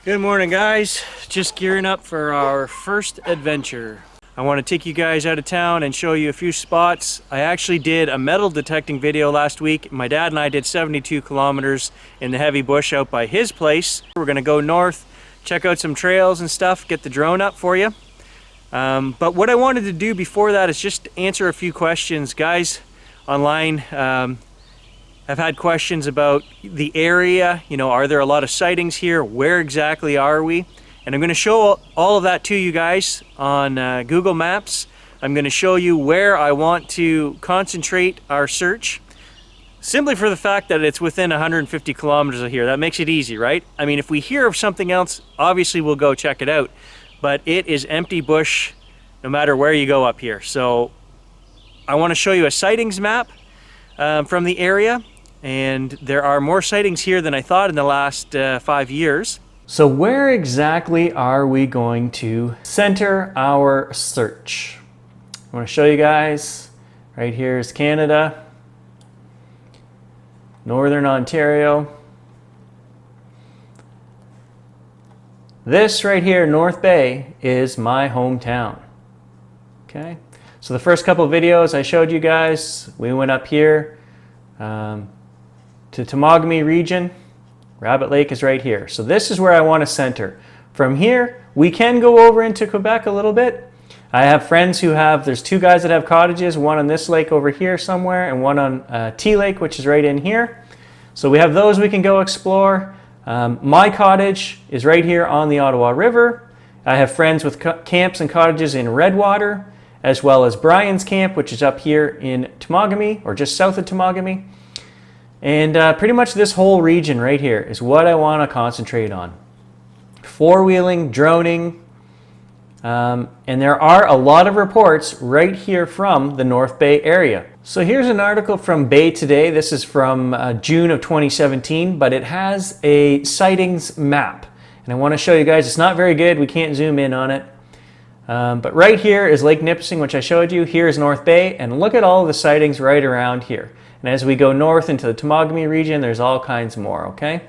Good morning, guys. Just gearing up for our first adventure. I want to take you guys out of town and show you a few spots. I actually did a metal detecting video last week. My dad and I did 72 kilometers in the heavy bush out by his place. We're gonna go north, check out some trails and stuff, get the drone up for you. But what I wanted to do before that is just answer a few questions. Guys online I've had questions about the area, are there a lot of sightings here? Where exactly are we? And I'm going to show all of that to you guys on Google Maps. I'm going to show you where I want to concentrate our search, simply for the fact that it's within 150 kilometers of here. That makes it easy, right? I mean, if we hear of something else, obviously we'll go check it out. But it is empty bush no matter where you go up here. So I want to show you a sightings map from the area. And there are more sightings here than I thought in the last 5 years. So where exactly are we going to center our search? I want to show you guys. Right here is Canada, Northern Ontario. This right here, North Bay, is my hometown. Okay, so the first couple of videos I showed you guys, we went up here to Temagami region. Rabbit Lake is right here. So this is where I want to center. From here, we can go over into Quebec a little bit. I have friends who there's two guys that have cottages, one on this lake over here somewhere, and one on T Lake, which is right in here. So we have those we can go explore. My cottage is right here on the Ottawa River. I have friends with camps and cottages in Redwater, as well as Brian's camp, which is up here in Temagami, or just south of Temagami. And pretty much this whole region right here is what I want to concentrate on. Four-wheeling, droning, and there are a lot of reports right here from the North Bay area. So here's an article from Bay Today. This is from June of 2017, but it has a sightings map. And I want to show you guys, it's not very good, we can't zoom in on it. But right here is Lake Nipissing, which I showed you. Here is North Bay, and look at all of the sightings right around here. And as we go north into the Temagami region, there's all kinds more, okay?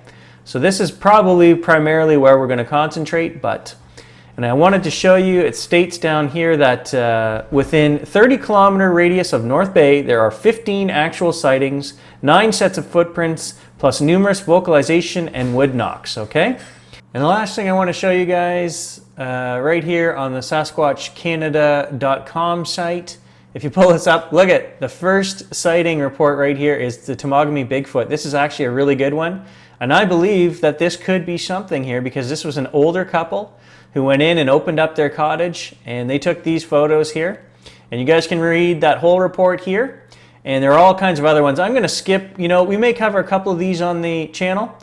So this is probably primarily where we're going to concentrate, and I wanted to show you, it states down here that within 30-kilometer radius of North Bay, there are 15 actual sightings, 9 sets of footprints, plus numerous vocalization and wood knocks, okay? And the last thing I want to show you guys, right here on the SasquatchCanada.com site, if you pull this up, look at the first sighting report right here is the Temagami Bigfoot. This is actually a really good one. And I believe that this could be something here because this was an older couple who went in and opened up their cottage and they took these photos here. And you guys can read that whole report here. And there are all kinds of other ones. I'm going to skip, we may cover a couple of these on the channel.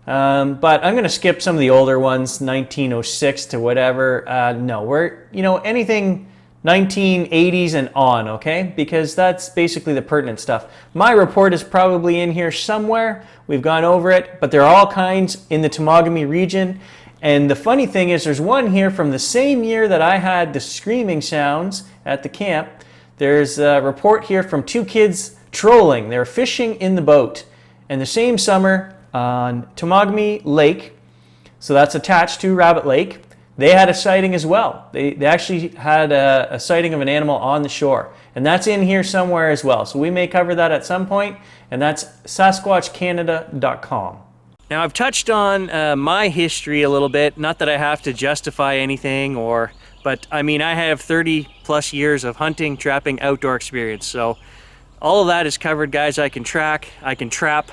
But I'm going to skip some of the older ones, 1906 to whatever. No, we're, anything 1980s and on, okay? Because that's basically the pertinent stuff. My report is probably in here somewhere. We've gone over it, but there are all kinds in the Temagami region. And the funny thing is there's one here from the same year that I had the screaming sounds at the camp. There's a report here from two kids trolling. They're fishing in the boat. And the same summer on Temagami Lake, so that's attached to Rabbit Lake, they had a sighting as well. They actually had a sighting of an animal on the shore. And that's in here somewhere as well. So we may cover that at some point, and that's SasquatchCanada.com. Now I've touched on my history a little bit, not that I have to justify anything, but I mean I have 30 plus years of hunting, trapping, outdoor experience. So all of that is covered, guys. I can track, I can trap.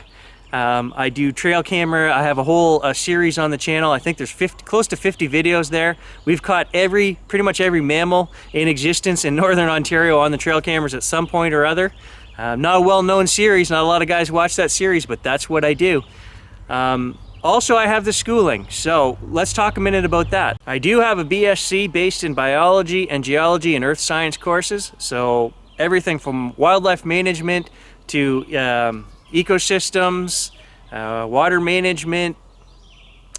I do trail camera. I have a whole series on the channel. I think there's close to 50 videos there. We've caught pretty much every mammal in existence in Northern Ontario on the trail cameras at some point or other. Not a well-known series. Not a lot of guys watch that series, but that's what I do. Also, I have the schooling. So let's talk a minute about that. I do have a BSc based in biology and geology and earth science courses. So everything from wildlife management to ecosystems, water management,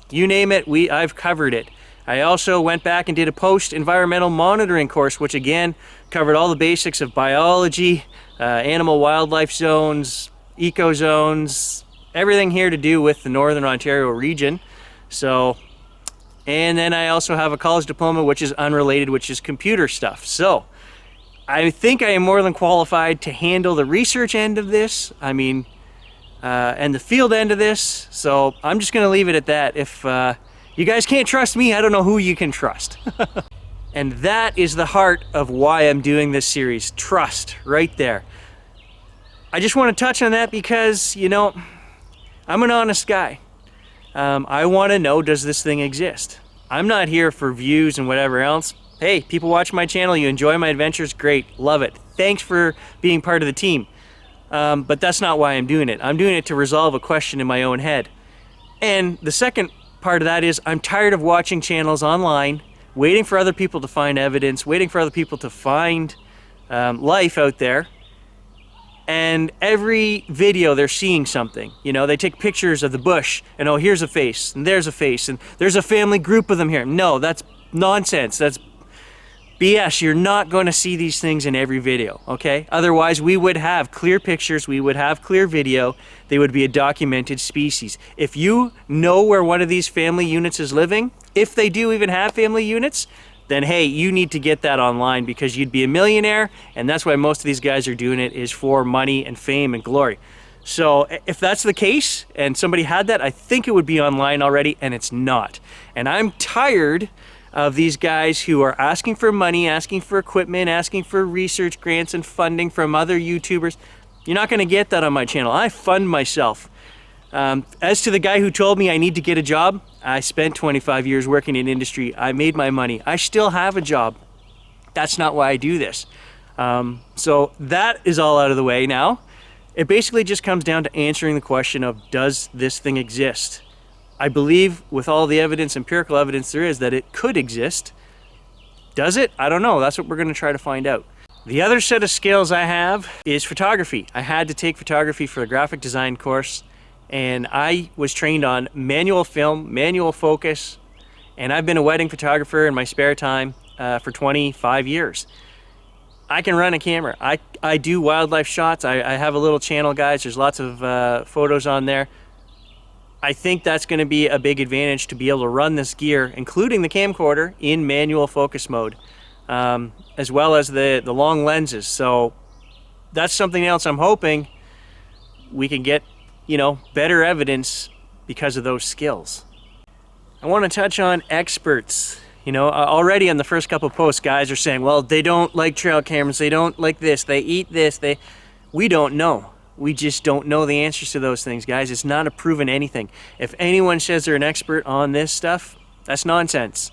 you name it, I've covered it. I also went back and did a post-environmental monitoring course, which again covered all the basics of biology, animal wildlife zones, eco zones, everything here to do with the Northern Ontario region. So And then I also have a college diploma, which is unrelated, which is computer stuff. So I think I am more than qualified to handle the research end of this. I mean, and the field end of this. So I'm just going to leave it at that. If you guys can't trust me, I don't know who you can trust. And that is the heart of why I'm doing this series. Trust, right there. I just want to touch on that because, you know, I'm an honest guy. I want to know, does this thing exist? I'm not here for views and whatever else. Hey, people watch my channel, you enjoy my adventures, great, love it. Thanks for being part of the team. But that's not why I'm doing it. I'm doing it to resolve a question in my own head. And the second part of that is I'm tired of watching channels online, waiting for other people to find evidence, waiting for other people to find life out there. And every video they're seeing something. You know, they take pictures of the bush and, oh, here's a face and there's a family group of them here. No, that's nonsense. That's BS. You're not going to see these things in every video, okay? Otherwise, we would have clear pictures, we would have clear video, they would be a documented species. If you know where one of these family units is living, if they do even have family units, then hey, you need to get that online because you'd be a millionaire, and that's why most of these guys are doing it, is for money and fame and glory. So if that's the case and somebody had that, I think it would be online already, and it's not. And I'm tired of these guys who are asking for money, asking for equipment, asking for research grants and funding from other YouTubers. You're not going to get that on my channel. I fund myself. As to the guy who told me I need to get a job, I spent 25 years working in industry. I made my money. I still have a job. That's not why I do this. So that is all out of the way now. It basically just comes down to answering the question of, does this thing exist? I believe with all the evidence, empirical evidence there is, that it could exist. Does it? I don't know. That's what we're going to try to find out. The other set of skills I have is photography. I had to take photography for the graphic design course. And I was trained on manual film, manual focus, and I've been a wedding photographer in my spare time for 25 years. I can run a camera. I do wildlife shots. I have a little channel, guys. There's lots of photos on there. I think that's going to be a big advantage to be able to run this gear, including the camcorder, in manual focus mode, as well as the long lenses. So that's something else I'm hoping we can get, you know, better evidence because of those skills. I want to touch on experts. You know, already on the first couple posts, guys are saying, well, they don't like trail cameras, they don't like this, they eat this, we don't know. We just don't know the answers to those things, guys. It's not a proven anything. If anyone says they're an expert on this stuff, that's nonsense.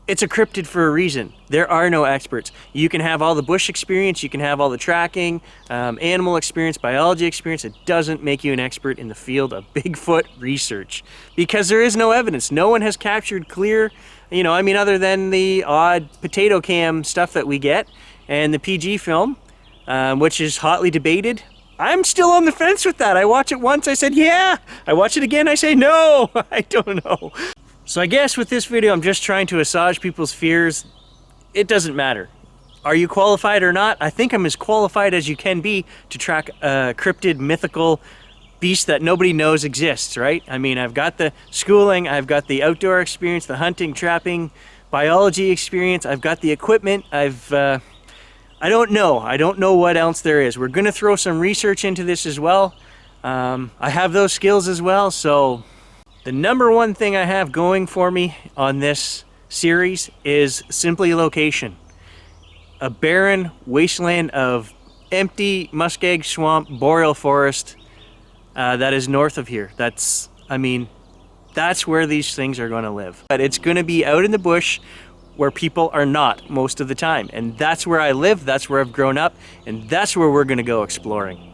It's a cryptid for a reason. There are no experts. You can have all the bush experience, you can have all the tracking, animal experience, biology experience. It doesn't make you an expert in the field of Bigfoot research because there is no evidence. No one has captured clear, you know, I mean, other than the odd potato cam stuff that we get and the PG film, which is hotly debated. I'm still on the fence with that. I watch it once, I said, yeah. I watch it again, I say, no, I don't know. So I guess with this video, I'm just trying to assuage people's fears. It doesn't matter. Are you qualified or not? I think I'm as qualified as you can be to track a cryptid, mythical beast that nobody knows exists, right? I mean, I've got the schooling, I've got the outdoor experience, the hunting, trapping, biology experience, I've got the equipment, I don't know what else there is. We're gonna throw some research into this as well. I have those skills as well, so the number one thing I have going for me on this series is simply location. A barren wasteland of empty muskeg swamp, boreal forest that is north of here. That's where these things are going to live. But it's going to be out in the bush where people are not most of the time. And that's where I live, that's where I've grown up, and that's where we're going to go exploring.